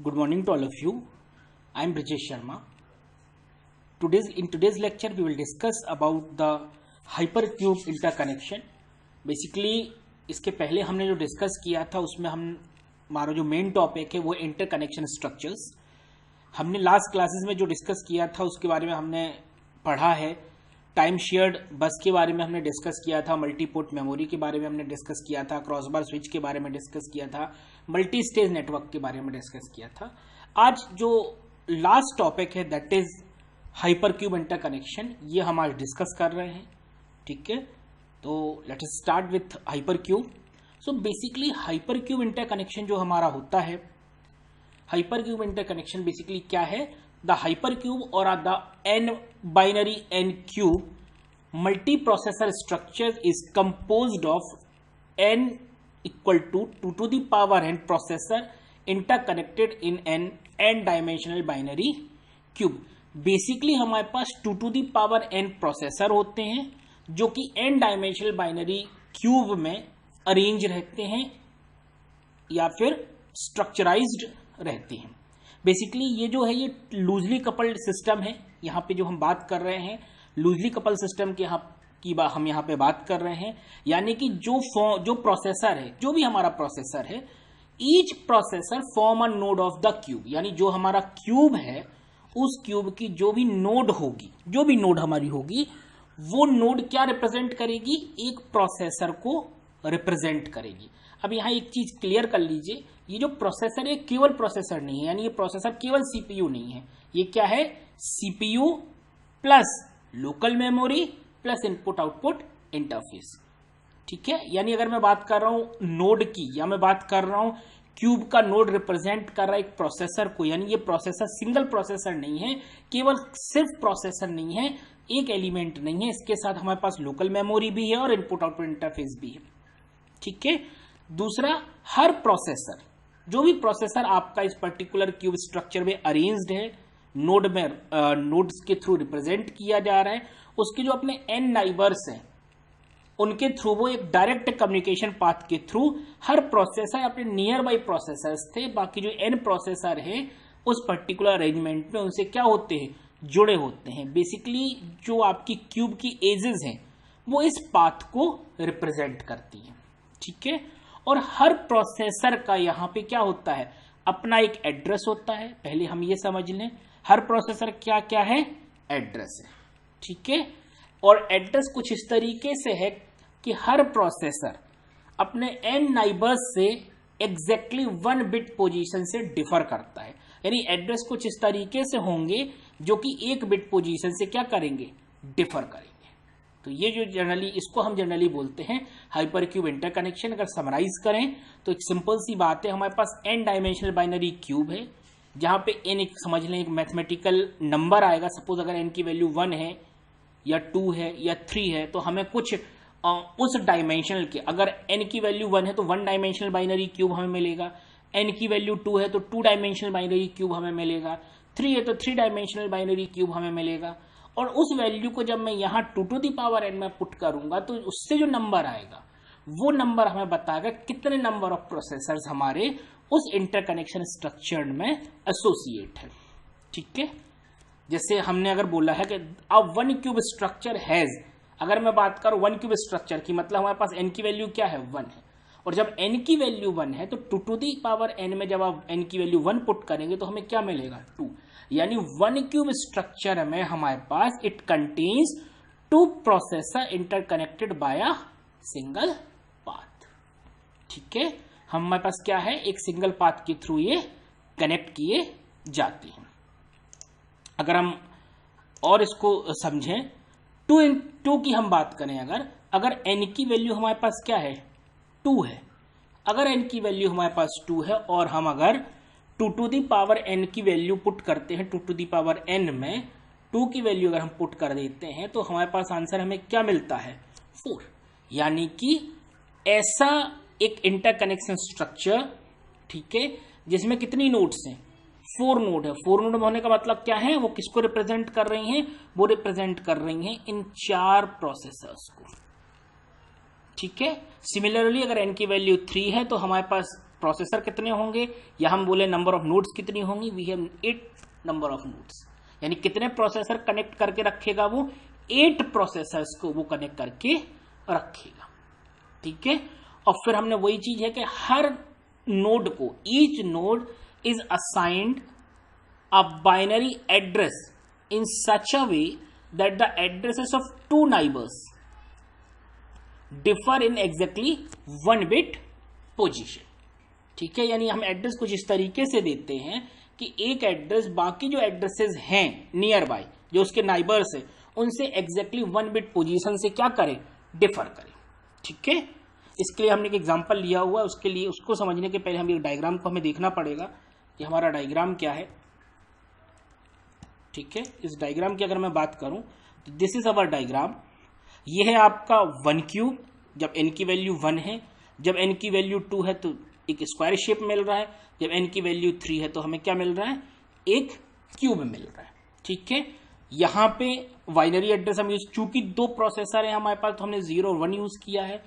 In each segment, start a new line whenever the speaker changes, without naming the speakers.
Good morning to all of you. I am Brijesh Sharma. In today's lecture, we will discuss about the hypercube interconnection. Basically, इसके पहले हमने जो discuss किया था उसमें हमारा जो मेन टॉपिक है वो इंटरकनेक्शन स्ट्रक्चर्स. हमने लास्ट क्लासेस में जो डिस्कस किया था उसके बारे में हमने पढ़ा है. टाइम शेयर्ड बस के बारे में हमने डिस्कस किया था, मल्टीपोर्ट मेमोरी के बारे में हमने डिस्कस किया था, क्रॉसबार स्विच के बारे में डिस्कस किया था, मल्टी स्टेज नेटवर्क के बारे में डिस्कस किया था. आज जो लास्ट टॉपिक है दैट इज हाइपरक्यूब इंटरकनेक्शन, ये हम आज डिस्कस कर रहे हैं. ठीक है, तो let us start with hypercube. So basically hypercube interconnection जो हमारा होता है, हाइपरक्यूब इंटरकनेक्शन बेसिकली क्या है? The hypercube or the n-binary n-cube multiprocessor structure is composed of n equal to 2 to the power n processor interconnected in an n-dimensional binary cube. Basically हमारे पास 2 to the power n processor होते हैं जो कि n-dimensional binary cube में arrange रहते हैं या फिर स्ट्रक्चराइज्ड रहते हैं. बेसिकली ये जो है ये लूजली कपल्ड सिस्टम है. यहाँ पे जो हम बात कर रहे हैं लूजली कपल्ड सिस्टम की हम यहाँ पे बात कर रहे हैं. यानी कि जो प्रोसेसर है, जो भी हमारा प्रोसेसर है, each processor form a node of the cube. यानी जो हमारा क्यूब है उस क्यूब की जो भी नोड होगी, जो भी नोड हमारी होगी, वो नोड क्या रिप्रेजेंट करेगी? एक प्रोसेसर को रिप्रेजेंट करेगी. अब यहाँ एक चीज क्लियर कर लीजिए, ये जो प्रोसेसर है केवल प्रोसेसर नहीं है. यानी ये प्रोसेसर केवल सीपीयू नहीं है. ये क्या है? CPU plus local memory plus input output interface. ठीक है, यानी अगर मैं बात कर रहा हूं नोड की, या मैं बात कर रहा हूं क्यूब का नोड रिप्रेजेंट कर रहा है एक प्रोसेसर को, यानी ये प्रोसेसर सिंगल प्रोसेसर नहीं है, केवल सिर्फ प्रोसेसर नहीं है, एक एलिमेंट नहीं है, इसके साथ हमारे पास लोकल मेमोरी भी है और इनपुट आउटपुट इंटरफेस भी है. ठीक है. दूसरा, हर प्रोसेसर, जो भी प्रोसेसर आपका इस पर्टिकुलर क्यूब स्ट्रक्चर में अरेंज्ड है, नोड में नोड्स के थ्रू रिप्रेजेंट किया जा रहा है, उसके जो अपने एन नाइबर्स हैं उनके थ्रू वो एक डायरेक्ट कम्युनिकेशन पाथ के थ्रू हर प्रोसेसर अपने नियर बाई प्रोसेसर्स थे, बाकी जो एन प्रोसेसर है उस पर्टिकुलर अरेंजमेंट में उनसे क्या होते हैं? जुड़े होते हैं. बेसिकली जो आपकी क्यूब की एजेस हैं वो इस पाथ को रिप्रेजेंट करती हैं. ठीक है. और हर प्रोसेसर का यहां पे क्या होता है? अपना एक एड्रेस होता है. पहले हम ये समझ लें हर प्रोसेसर क्या क्या है? एड्रेस है. ठीक है. और एड्रेस कुछ इस तरीके से है कि हर प्रोसेसर अपने एन नाइबर्स से एग्जैक्टली 1 बिट पोजीशन से डिफर करता है. यानी एड्रेस कुछ इस तरीके से होंगे जो कि 1 बिट पोजीशन से क्या करेंगे? डिफर करेंगे. तो ये जो जनरली, इसको हम जनरली बोलते हैं हाइपरक्यूब इंटरकनेक्शन. अगर समराइज करें तो एक सिंपल सी बात है, हमारे पास n डायमेंशनल बाइनरी क्यूब है जहां पे n एक समझ लें एक मैथमेटिकल नंबर आएगा. सपोज अगर n की वैल्यू 1 है या 2 है या 3 है तो हमें कुछ उस डायमेंशनल के, अगर n की वैल्यू 1 है तो 1 डायमेंशनल बाइनरी क्यूब हमें मिलेगा, n की वैल्यू 2 है तो 2 डायमेंशनल बाइनरी क्यूब हमें मिलेगा, 3 है तो 3 डायमेंशनल बाइनरी क्यूब हमें मिलेगा. और उस वैल्यू को जब मैं यहां 2 टू दी पावर n में पुट करूंगा तो उससे जो नंबर आएगा वो नंबर हमें बताएगा कितने नंबर ऑफ प्रोसेसर्स हमारे उस इंटरकनेक्शन स्ट्रक्चर में एसोसिएट है. ठीक है. जैसे हमने अगर बोला है कि अब 1 क्यूब स्ट्रक्चर हैज, अगर मैं बात करूं 1 क्यूब स्ट्रक्चर की, मतलब हमारे पास n की वैल्यू क्या है? 1 है. और जब n की वैल्यू 1 है तो 2 टू दी पावर n में जब आप n की वैल्यू 1 पुट करेंगे तो हमें क्या मिलेगा? 2. यानी 1 क्यूब स्ट्रक्चर में हमारे पास it contains 2 processor interconnected by a single path. ठीक है. हमारे पास क्या है? एक सिंगल पाथ के थ्रू ये कनेक्ट किए जाते हैं. अगर हम और इसको समझें, 2 की हम बात करें, अगर n की वैल्यू हमारे पास क्या है? 2 है. अगर n की वैल्यू हमारे पास 2 है और हम अगर 2 टू दी पावर n की वैल्यू पुट करते हैं, 2 टू दी पावर n में 2 की वैल्यू अगर हम पुट कर देते हैं तो हमारे पास आंसर हमें क्या मिलता है? 4. यानी कि ऐसा एक इंटरकनेक्शन स्ट्रक्चर, ठीक है, जिसमें कितनी नोड्स हैं? 4 नोड है. 4 नोड होने का मतलब क्या है? वो किसको रिप्रेजेंट कर रही हैं? वो रिप्रेजेंट कर रही हैं इन 4 प्रोसेसर्स को. ठीक है. सिमिलरली अगर n की वैल्यू 3 है तो हमारे पास प्रोसेसर कितने होंगे, या हम बोले नंबर ऑफ नोड्स कितनी होंगी, we have 8 number of nodes, यानी कितने प्रोसेसर कनेक्ट करके रखेगा वो, 8 प्रोसेसर्स को वो कनेक्ट करके रखेगा। ठीक है, और फिर हमने वही चीज है कि हर नोड को, each node is assigned a binary address in such a way that the addresses of two neighbors differ in exactly 1 bit position। ठीक है, यानी हम एड्रेस कुछ इस तरीके से देते हैं कि एक एड्रेस बाकी जो एड्रेसेस हैं नियर बाय, जो उसके नाइबर्स है, उनसे एग्जैक्टली 1 बिट पोजीशन से क्या करे, डिफर करे। ठीक है, इसके लिए हमने एक एग्जांपल लिया हुआ है, उसके लिए उसको समझने के पहले हम एक डायग्राम को हमें देखना पड़ेगा कि हमारा डायग्राम क्या है। ठीक है, इस डायग्राम की अगर मैं बात करूं तो दिस इज अवर डायग्राम। ये है आपका 1 क्यूब, जब n की वैल्यू 1 है, जब n की वैल्यू 2 है तो एक स्क्वायर शेप मिल रहा है, जब n की वैल्यू 3 है तो हमें क्या मिल रहा है, एक क्यूब मिल रहा है। ठीक है, यहां पे बाइनरी एड्रेस हम यूज, चूंकि 2 प्रोसेसर है हमारे पास तो हमने 0 और 1 यूज किया है,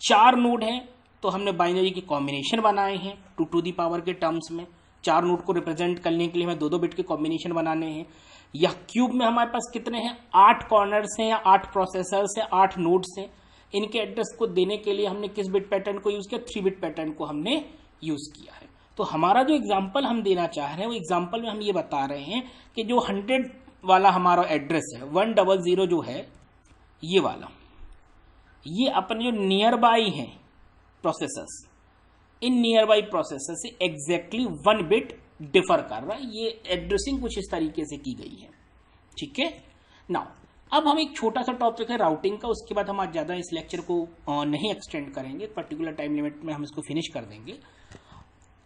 4 नोड है तो हमने बाइनरी के कॉम्बिनेशन बनाए हैं 2 टू दी पावर के टर्म्स में। 4 नोड को रिप्रेजेंट करने के लिए हमें 2-2 बिट के कॉम्बिनेशन बनाने हैं। यह क्यूब में हमारे पास कितने हैं, 8 कॉर्नर्स हैं या 8 प्रोसेसर्स हैं, 8 नोड्स हैं। इनके एड्रेस को देने के लिए हमने किस बिट पैटर्न को यूज किया, 3 बिट पैटर्न को हमने यूज किया है। तो हमारा जो एग्जांपल हम देना चाह रहे हैं वो एग्जांपल में हम ये बता रहे हैं कि जो 100 वाला हमारा एड्रेस है, 100 जो है ये वाला, ये अपने जो नियर बाई है processors, in near by processor से एग्जैक्टली 1 बिट डिफर कर रहा है। ये एड्रेसिंग कुछ इस तरीके से की गई है। ठीक है, नाउ अब हम एक छोटा सा टॉपिक है राउटिंग का, उसके बाद हम आज ज्यादा इस लेक्चर को नहीं एक्सटेंड करेंगे, पर्टिकुलर टाइम लिमिट में हम इसको फिनिश कर देंगे।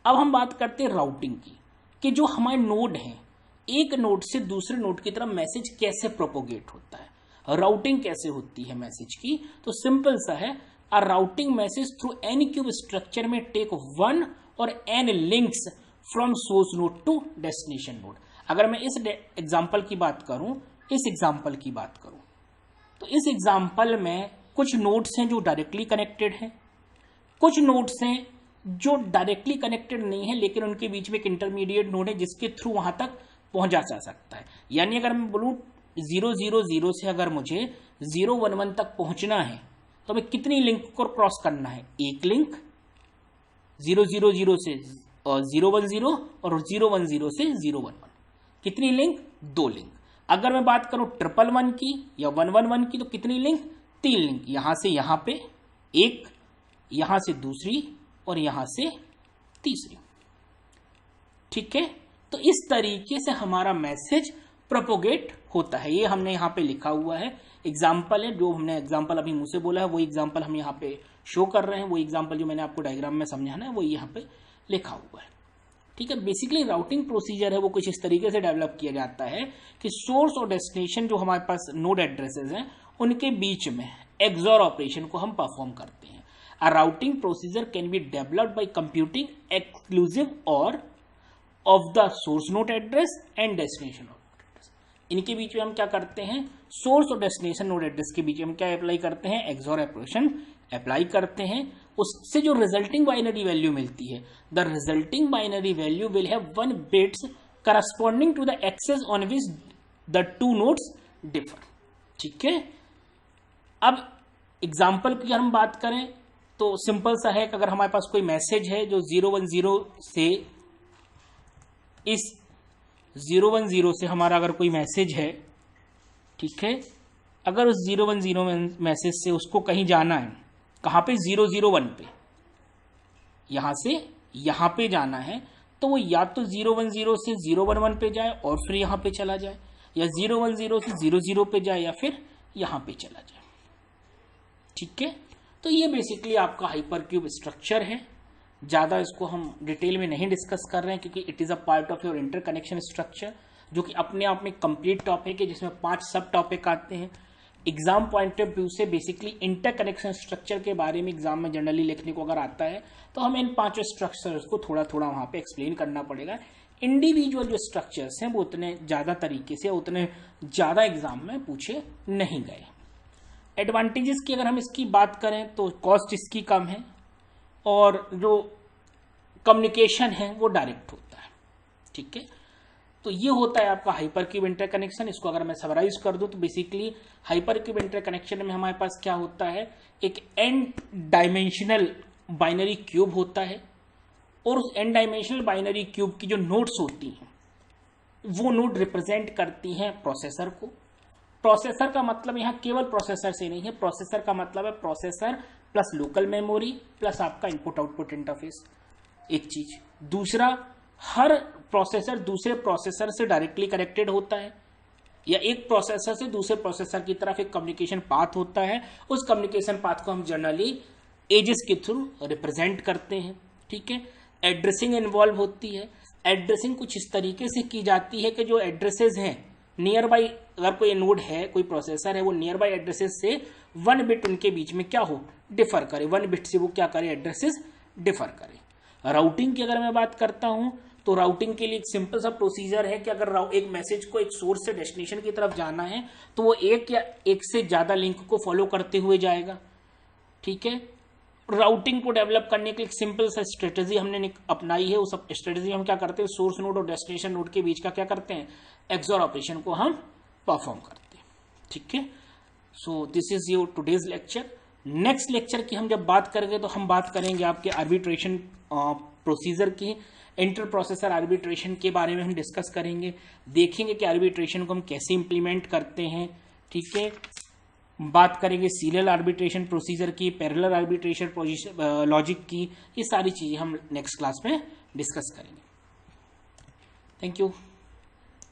अब हम बात करते हैं राउटिंग की, कि जो हमारे नोड हैं, एक नोड से दूसरे नोड की तरफ मैसेज कैसे प्रोपोगेट होता है, राउटिंग कैसे होती है मैसेज की। तो सिंपल सा है, a routing message through any cube structure में टेक 1 और n links from source node to destination node. अगर मैं इस एग्जांपल की बात करूं, तो इस एग्जांपल में कुछ नोड्स हैं जो डायरेक्टली कनेक्टेड हैं, कुछ नोड्स हैं जो डायरेक्टली कनेक्टेड नहीं है लेकिन उनके बीच में एक इंटरमीडिएट नोड है जिसके थ्रू वहां तक पहुंचा जा सकता है। यानी अगर मैं बोलूं 000 से अगर मुझे 011 तक पहुंचना है तो हमें कितनी लिंक को क्रॉस करना है, एक लिंक 000 से 010 और 010 से 011, कितनी लिंक, 2 लिंक। अगर मैं बात करूं 111 की या 111 की तो कितनी लिंक, 3 लिंक, यहां से यहां पे एक, यहां से दूसरी और यहां से तीसरी। ठीक है, तो इस तरीके से हमारा मैसेज प्रोपोगेट होता है। ये हमने यहां पे लिखा हुआ है, एग्जाम्पल है, जो हमने एग्जाम्पल अभी मुंह से बोला है वो एग्जाम्पल हम यहाँ पे शो कर रहे हैं, वो एग्जाम्पल जो मैंने आपको डायग्राम में समझाना है वो यहाँ पे लिखा हुआ है। ठीक है, बेसिकली राउटिंग प्रोसीजर है वो कुछ इस तरीके से डेवलप किया जाता है कि सोर्स और डेस्टिनेशन जो हमारे पास नोड एड्रेसेस हैं उनके बीच में एक्सॉर ऑपरेशन को हम परफॉर्म करते हैं। A routing procedure can be developed by computing exclusive or of the source node address and destination node address. इनके बीच में हम क्या करते हैं, सोर्स और डेस्टिनेशन नोड एड्रेस के बीच में हम क्या अप्लाई करते हैं, एक्सॉर ऑपरेशन अप्लाई करते हैं। उससे जो रिजल्टिंग बाइनरी वैल्यू मिलती है, the resulting binary value will have 1 bits corresponding to the axes on which the 2 nodes differ. ठीक है, अब एग्जाम्पल की हम बात करें तो सिंपल सा है कि अगर हमारे पास कोई मैसेज है जो 010 से, इस 010 से हमारा अगर कोई मैसेज है, ठीक है, अगर उस 010 मैसेज से उसको कहीं जाना है, कहां पे, 001 पे, यहां से यहां पे जाना है, तो वो या तो 010 से 011 पे जाए और फिर यहां पे चला जाए, या 010 से 00 पे जाए या फिर यहां पे चला जाए। ठीक है, तो ये बेसिकली आपका हाइपरक्यूब स्ट्रक्चर है। ज्यादा इसको हम डिटेल में नहीं डिस्कस कर रहे हैं क्योंकि it is a part of your interconnection structure, जो कि अपने आप में कंप्लीट टॉपिक है जिसमें 5 सब टॉपिक आते हैं। एग्जाम पॉइंट ऑफ व्यू से बेसिकली इंटरकनेक्शन स्ट्रक्चर के बारे में एग्जाम में जनरली लिखने को अगर आता है तो हमें इन 5 स्ट्रक्चर्स को थोड़ा थोड़ा वहां पे एक्सप्लेन करना पड़ेगा। इंडिविजुअल जो स्ट्रक्चर्स हैं वो उतने ज्यादा तरीके से, उतने ज्यादा एग्जाम में पूछे नहीं गए। एडवांटेजेस की अगर हम इसकी बात करें तो कॉस्ट इसकी कम है, और जो कम्युनिकेशन है वो डायरेक्ट होता है। ठीक है, तो ये होता है आपका हाइपर क्यूब इंटरकनेक्शन। इसको अगर मैं समराइज कर दूं तो बेसिकली हाइपर क्यूब इंटरकनेक्शन में हमारे पास क्या होता है, एक n डायमेंशनल बाइनरी क्यूब होता है और उस n डायमेंशनल बाइनरी क्यूब की जो नोड्स होती हैं वो नोड रिप्रेजेंट करती हैं प्रोसेसर को। प्रोसेसर का मतलब यहाँ केवल प्रोसेसर से नहीं है, प्रोसेसर का मतलब है processor plus local memory plus आपका इनपुट आउटपुट इंटरफेस, एक चीज। दूसरा, हर प्रोसेसर दूसरे प्रोसेसर से डायरेक्टली कनेक्टेड होता है या एक प्रोसेसर से दूसरे प्रोसेसर की तरफ एक कम्युनिकेशन पाथ होता है। उस कम्युनिकेशन पाथ को हम जनरली एजेस के थ्रू रिप्रेजेंट करते हैं। ठीक है, एड्रेसिंग इन्वॉल्व होती है। एड्रेसिंग कुछ इस तरीके से की जाती है कि जो एड्रेसेस हैं नियर बाई, अगर कोई नोड है, कोई प्रोसेसर है, वो नियर बाई एड्रेसेस से 1 बिट उनके बीच में क्या हो, डिफर करे, 1 बिट से वो क्या करे, एड्रेसेस डिफर करे। राउटिंग की अगर मैं बात करता हूं तो राउटिंग के लिए एक सिंपल सा प्रोसीजर है कि अगर एक मैसेज को एक सोर्स से डेस्टिनेशन की तरफ जाना है तो वो एक या एक से ज्यादा लिंक को फॉलो करते हुए जाएगा। ठीक है, राउटिंग को डेवलप करने के लिए सिंपल सा स्ट्रेटेजी हमने अपनाई है। उस स्ट्रेटेजी हम क्या करते हैं, सोर्स नोड और डेस्टिनेशन नोड के बीच का क्या करते हैं, एक्सओर ऑपरेशन को हम परफॉर्म करते हैं। ठीक है, so this is your today's lecture. Next lecture की हम जब बात करेंगे तो हम बात करेंगे आपके आर्बिट्रेशन प्रोसीजर की, इंटर प्रोसेसर आर्बिट्रेशन के बारे में हम डिस्कस करेंगे, देखेंगे कि आर्बिट्रेशन को हम कैसे इंप्लीमेंट करते हैं। ठीक है, बात करेंगे सीरियल आर्बिट्रेशन प्रोसीजर की, पैरेलल आर्बिट्रेशन लॉजिक की, ये सारी चीजें हम नेक्स्ट क्लास में डिस्कस करेंगे। Thank you.